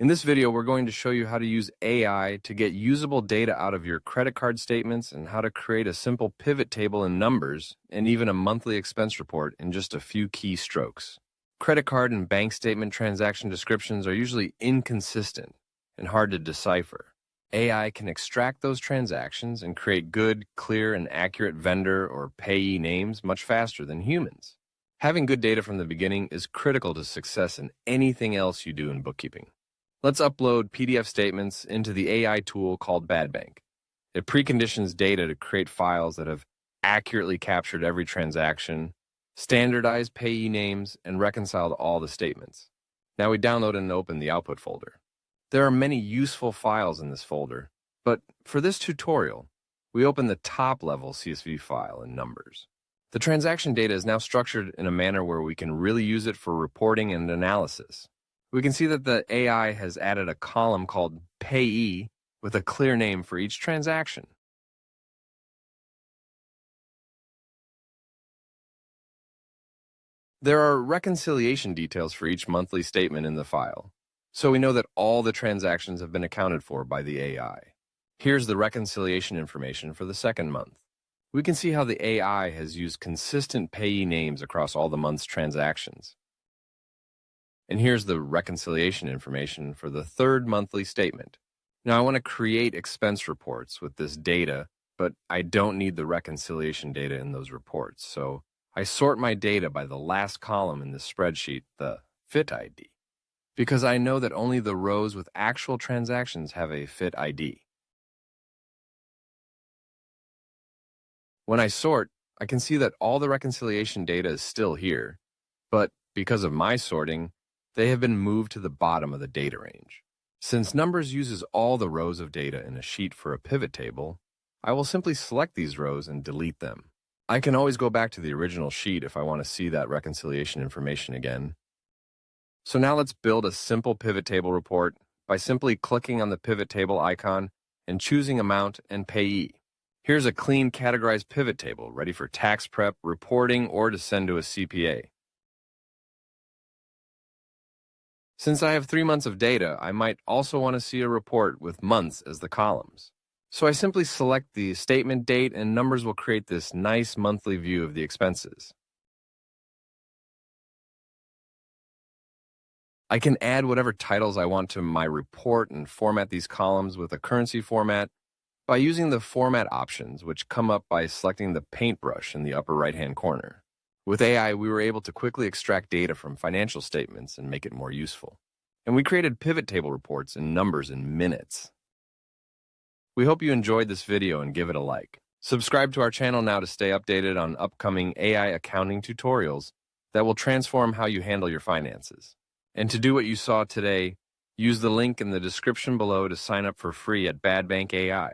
In this video, we're going to show you how to use AI to get usable data out of your credit card statements and how to create a simple pivot table in numbers and even a monthly expense report in just a few key strokes. Credit card and bank statement transaction descriptions are usually inconsistent and hard to decipher. AI can extract those transactions and create good, clear, and accurate vendor or payee names much faster than humans. Having good data from the beginning is critical to success in anything else you do in bookkeeping. Let's upload PDF statements into the AI tool called Badbank. It preconditions data to create files that have accurately captured every transaction, standardized payee names, and reconciled all the statements. Now we download and open the output folder. There are many useful files in this folder, but for this tutorial, we open the top-level CSV file in numbers. The transaction data is now structured in a manner where we can really use it for reporting and analysis. We can see that the AI has added a column called payee with a clear name for each transaction. There are reconciliation details for each monthly statement in the file, so we know that all the transactions have been accounted for by the AI. Here's the reconciliation information for the second month. We can see how the AI has used consistent payee names across all the month's transactions. And here's the reconciliation information for the third monthly statement. Now I want to create expense reports with this data, but I don't need the reconciliation data in those reports. So I sort my data by the last column in this spreadsheet, the fit ID, because I know that only the rows with actual transactions have a fit ID. When I sort, I can see that all the reconciliation data is still here, but because of my sorting, they have been moved to the bottom of the data range. Since Numbers uses all the rows of data in a sheet for a pivot table, I will simply select these rows and delete them. I can always go back to the original sheet if I want to see that reconciliation information again. So now let's build a simple pivot table report by simply clicking on the pivot table icon and choosing Amount and Payee. Here's a clean categorized pivot table ready for tax prep, reporting, or to send to a CPA. Since I have 3 months of data, I might also want to see a report with months as the columns. So I simply select the statement date and Numbers will create this nice monthly view of the expenses. I can add whatever titles I want to my report and format these columns with a currency format by using the format options, which come up by selecting the paintbrush in the upper right-hand corner. With AI, we were able to quickly extract data from financial statements and make it more useful. And we created pivot table reports in Numbers in minutes. We hope you enjoyed this video and give it a like. Subscribe to our channel now to stay updated on upcoming AI accounting tutorials that will transform how you handle your finances. And to do what you saw today, use the link in the description below to sign up for free at Badbank AI.